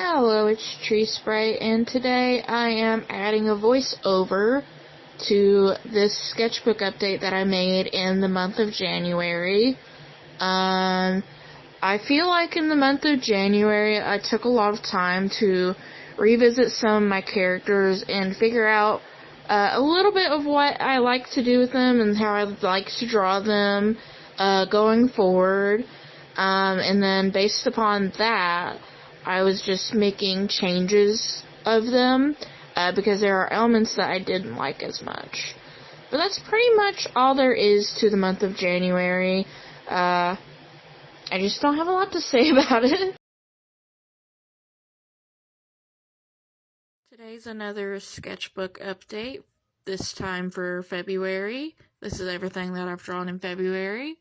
Hello, it's Tree Sprite, and today I am adding a voiceover to this sketchbook update that I made in the month of January. I feel like in the month of January I took a lot of time to revisit some of my characters and figure out a little bit of what I like to do with them and how I like to draw them going forward. And then based upon that, I was just making changes of them because there are elements that I didn't like as much. But that's pretty much all there is to the month of January. I just don't have a lot to say about it. Today's another sketchbook update, this time for February. This is everything that I've drawn in February.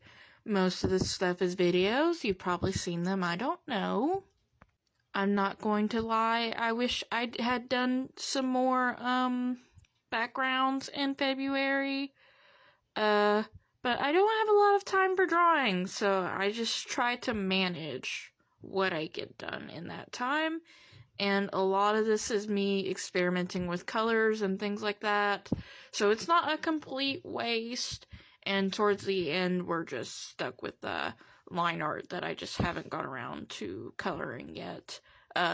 Most of this stuff is videos. You've probably seen them, I don't know. I'm not going to lie, I wish I had done some more backgrounds in February. But I don't have a lot of time for drawing, so I just try to manage what I get done in that time. And a lot of this is me experimenting with colors and things like that. So it's not a complete waste. And towards the end, we're just stuck with the line art that I just haven't got around to coloring yet.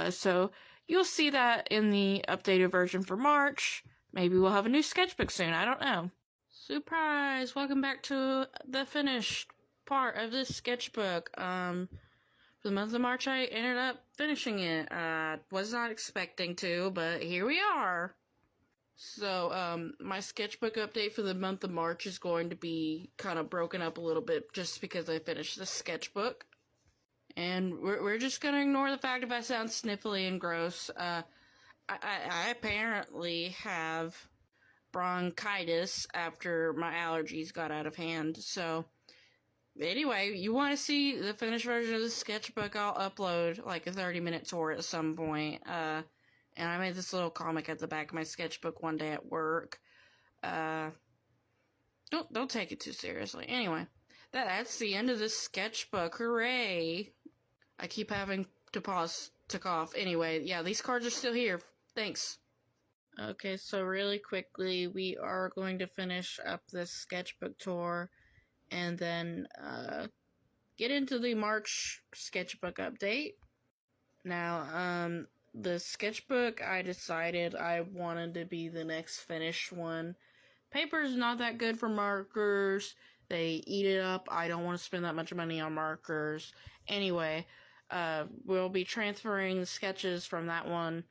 So you'll see that in the updated version for March. Maybe we'll have a new sketchbook soon. I don't know. Surprise! Welcome back to the finished part of this sketchbook. For the month of March, I ended up finishing it. Was not expecting to, but here we are. So, my sketchbook update for the month of March is going to be kind of broken up a little bit just because I finished the sketchbook. And we're just gonna ignore the fact if I sound sniffly and gross. I apparently have bronchitis after my allergies got out of hand, so anyway, you want to see the finished version of the sketchbook, I'll upload like a 30-minute tour at some point. And I made this little comic at the back of my sketchbook one day at work. Don't take it too seriously. Anyway, that's the end of this sketchbook. Hooray! I keep having to pause to cough. Anyway, yeah, these cards are still here. Thanks. Okay, so really quickly, we are going to finish up this sketchbook tour and then get into the March sketchbook update. Now, the sketchbook, I decided I wanted to be the next finished one. Paper's not that good for markers. They eat it up. I don't want to spend that much money on markers. Anyway, we'll be transferring the sketches from that one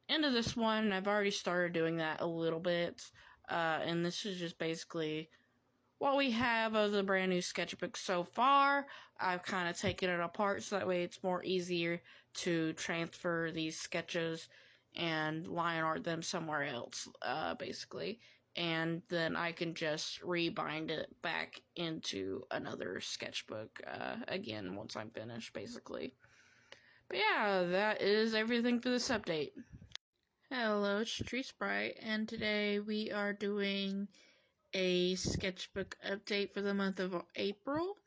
into this one. I've already started doing that a little bit. And this is just basically what we have of the brand new sketchbook so far. I've kind of taken it apart so that way it's more easier to transfer these sketches and line art them somewhere else, basically. And then I can just rebind it back into another sketchbook again once I'm finished, basically. But yeah, that is everything for this update. Hello, it's Tree Sprite, and today we are doing a sketchbook update for the month of April.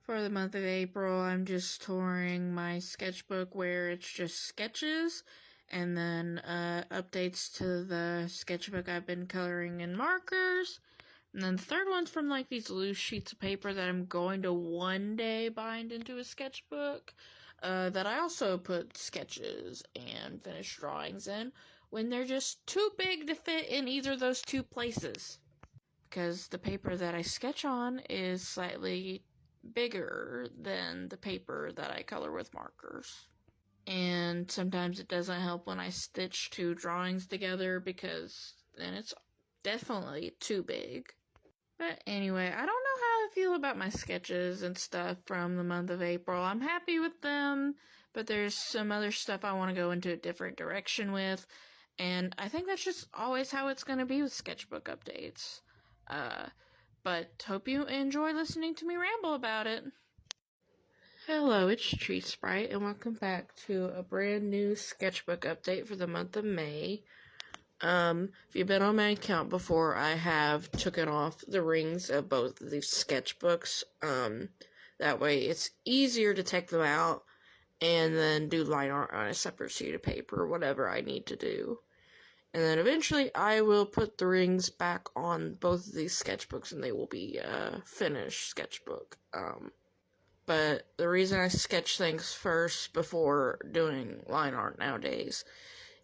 For the month of April, I'm just touring my sketchbook where it's just sketches, and then updates to the sketchbook I've been coloring in markers. And then the third one's from like these loose sheets of paper that I'm going to one day bind into a sketchbook. That I also put sketches and finished drawings in when they're just too big to fit in either of those two places. Because the paper that I sketch on is slightly bigger than the paper that I color with markers. And sometimes it doesn't help when I stitch two drawings together because then it's definitely too big. But anyway, I don't know how I feel about my sketches and stuff from the month of April. I'm happy with them, but there's some other stuff I want to go into a different direction with. And I think that's just always how it's going to be with sketchbook updates. But hope you enjoy listening to me ramble about it. Hello, it's Tree Sprite, and welcome back to a brand new sketchbook update for the month of May. If you've been on my account before, I have taken off the rings of both of these sketchbooks. That way it's easier to take them out, and then do line art on a separate sheet of paper, whatever I need to do. And then eventually I will put the rings back on both of these sketchbooks, and they will be a finished sketchbook. But the reason I sketch things first before doing line art nowadays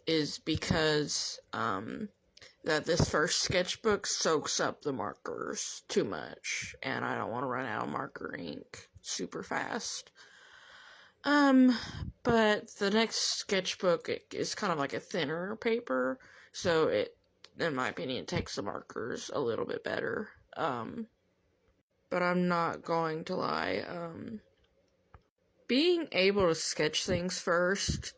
is because that this first sketchbook soaks up the markers too much, and I don't want to run out of marker ink super fast. But the next sketchbook is kind of like a thinner paper, so it, in my opinion, takes the markers a little bit better. But I'm not going to lie, being able to sketch things first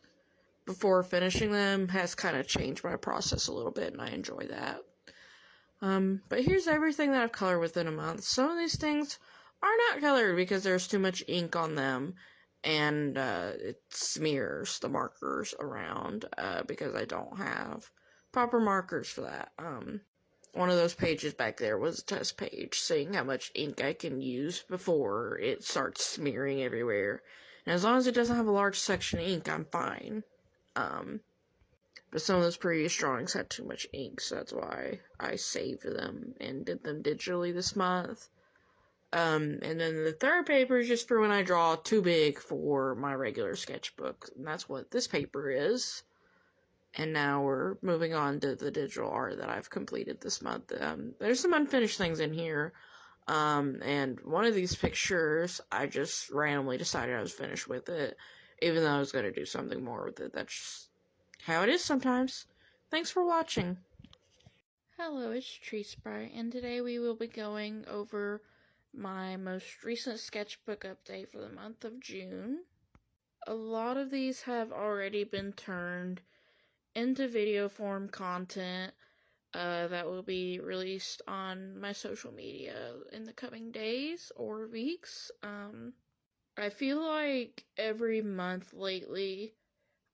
before finishing them has kind of changed my process a little bit, and I enjoy that. But here's everything that I've colored within a month. Some of these things are not colored because there's too much ink on them, and it smears the markers around because I don't have proper markers for that. One of those pages back there was a test page, seeing how much ink I can use before it starts smearing everywhere. And as long as it doesn't have a large section of ink, I'm fine. But some of those previous drawings had too much ink, so that's why I saved them and did them digitally this month. And then the third paper is just for when I draw too big for my regular sketchbook, and that's what this paper is. And now we're moving on to the digital art that I've completed this month. There's some unfinished things in here. And one of these pictures, I just randomly decided I was finished with it, even though I was going to do something more with it. That's just how it is sometimes. Thanks for watching. Hello, it's Tree Sprite, and today we will be going over my most recent sketchbook update for the month of June. A lot of these have already been turned into video form content that will be released on my social media in the coming days or weeks. I feel like every month lately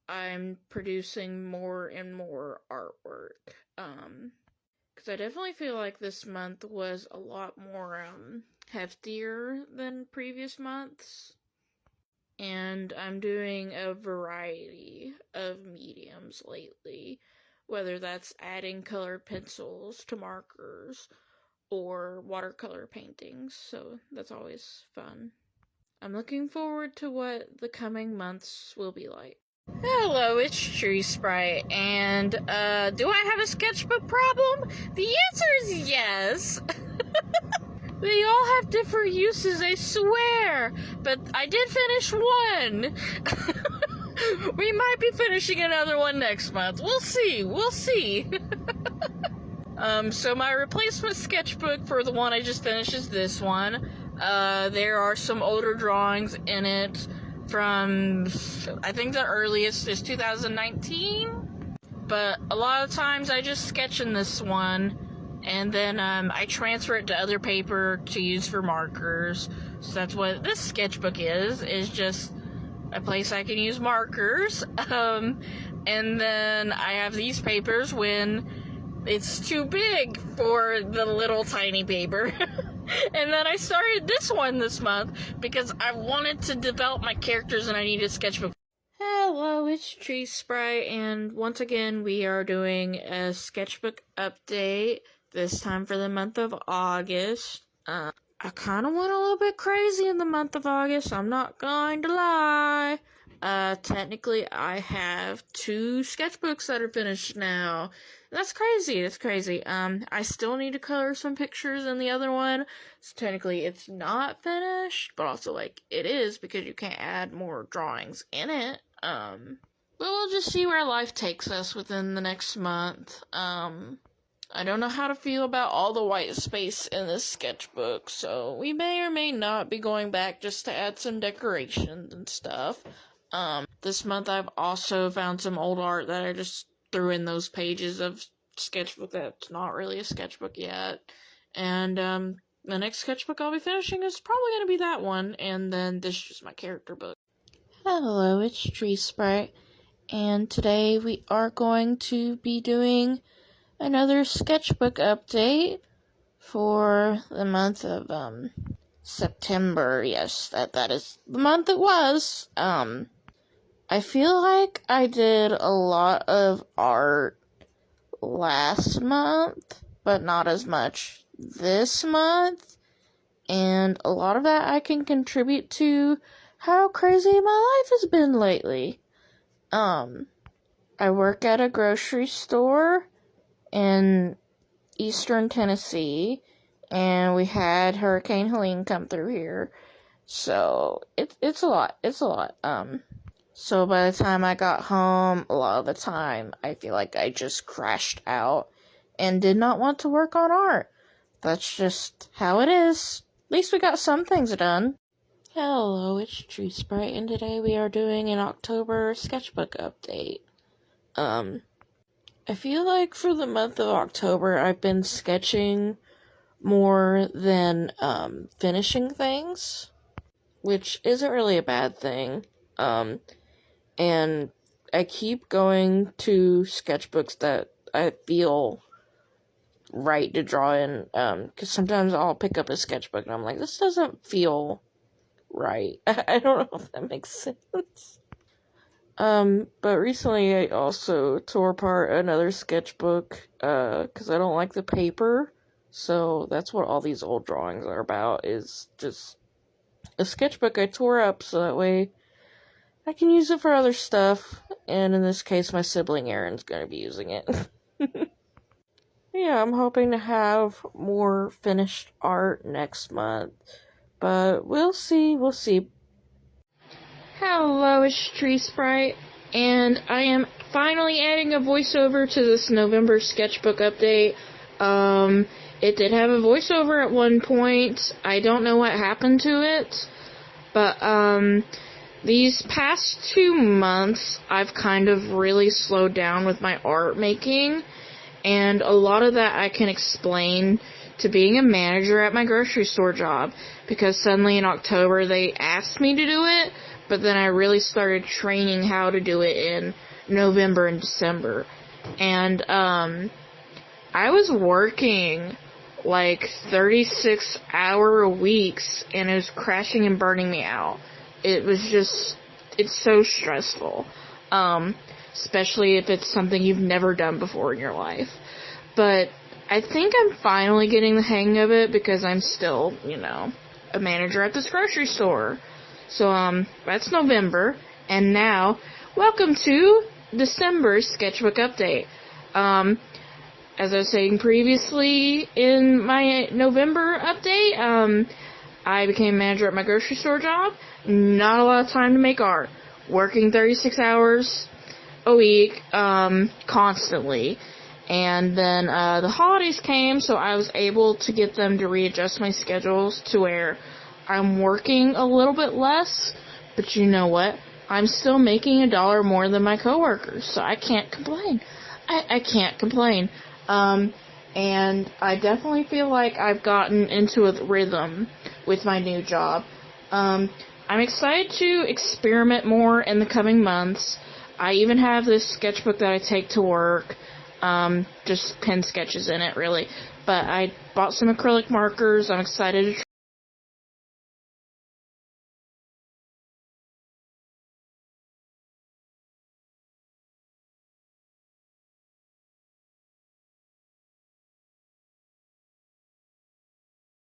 I'm producing more and more artwork, because I definitely feel like this month was a lot more heftier than previous months. And I'm doing a variety of mediums lately, whether that's adding colored pencils to markers or watercolor paintings, so that's always fun. I'm looking forward to what the coming months will be like. Hello, it's Tree Sprite, and do I have a sketchbook problem? The answer is yes. They all have different uses, I swear. But I did finish one. We might be finishing another one next month. We'll see. So my replacement sketchbook for the one I just finished is this one. There are some older drawings in it from, I think the earliest is 2019. But a lot of times I just sketch in this one, and then I transfer it to other paper to use for markers. So that's what this sketchbook is just a place I can use markers. And then I have these papers when it's too big for the little tiny paper. And then I started this one this month because I wanted to develop my characters and I needed a sketchbook. Hello, it's Tree Sprite, and once again we are doing a sketchbook update. This time for the month of August. I kind of went a little bit crazy in the month of August, I'm not going to lie. Technically, I have 2 sketchbooks that are finished now. That's crazy. I still need to color some pictures in the other one, so technically it's not finished, but also, like, it is, because you can't add more drawings in it. But we'll just see where life takes us within the next month. I don't know how to feel about all the white space in this sketchbook, so we may or may not be going back just to add some decorations and stuff. This month I've also found some old art that I just threw in those pages of sketchbook that's not really a sketchbook yet. And, the next sketchbook I'll be finishing is probably going to be that one, and then this is just my character book. Hello, it's Tree Sprite, and today we are going to be doing another sketchbook update for the month of September. Yes, that is the month it was. I feel like I did a lot of art last month, but not as much this month, and a lot of that I can contribute to how crazy my life has been lately. I work at a grocery store in eastern Tennessee, and we had Hurricane Helene come through here, so it's a lot. So by the time I got home, a lot of the time, I feel like I just crashed out and did not want to work on art. That's just how it is. At least we got some things done. Hello, it's Tree Sprite, and today we are doing an October sketchbook update. I feel like for the month of October, I've been sketching more than, finishing things, which isn't really a bad thing. And I keep going to sketchbooks that I feel right to draw in, because sometimes I'll pick up a sketchbook and I'm like, this doesn't feel right. I don't know if that makes sense. But recently I also tore apart another sketchbook, because I don't like the paper, so that's what all these old drawings are about, is just a sketchbook I tore up so that way I can use it for other stuff, and in this case, my sibling Aaron's gonna be using it. Yeah, I'm hoping to have more finished art next month, but we'll see. Hello, it's Tree Sprite, and I am finally adding a voiceover to this November sketchbook update. It did have a voiceover at one point. I don't know what happened to it, but, these past 2 months, I've kind of really slowed down with my art making, and a lot of that I can explain to being a manager at my grocery store job, because suddenly in October they asked me to do it, but then I really started training how to do it in November and December, and, I was working like 36-hour weeks, and it was crashing and burning me out. It's so stressful, especially if it's something you've never done before in your life. But I think I'm finally getting the hang of it, because I'm still, a manager at this grocery store. So, that's November, and now, welcome to December's sketchbook update. As I was saying previously in my November update, I became manager at my grocery store job. Not a lot of time to make art. Working 36 hours a week, constantly. And then, the holidays came, so I was able to get them to readjust my schedules to where I'm working a little bit less, but you know what? I'm still making $1 more than my coworkers, so I can't complain. I can't complain. And I definitely feel like I've gotten into a rhythm with my new job. I'm excited to experiment more in the coming months. I even have this sketchbook that I take to work, just pen sketches in it, really. But I bought some acrylic markers. I'm excited to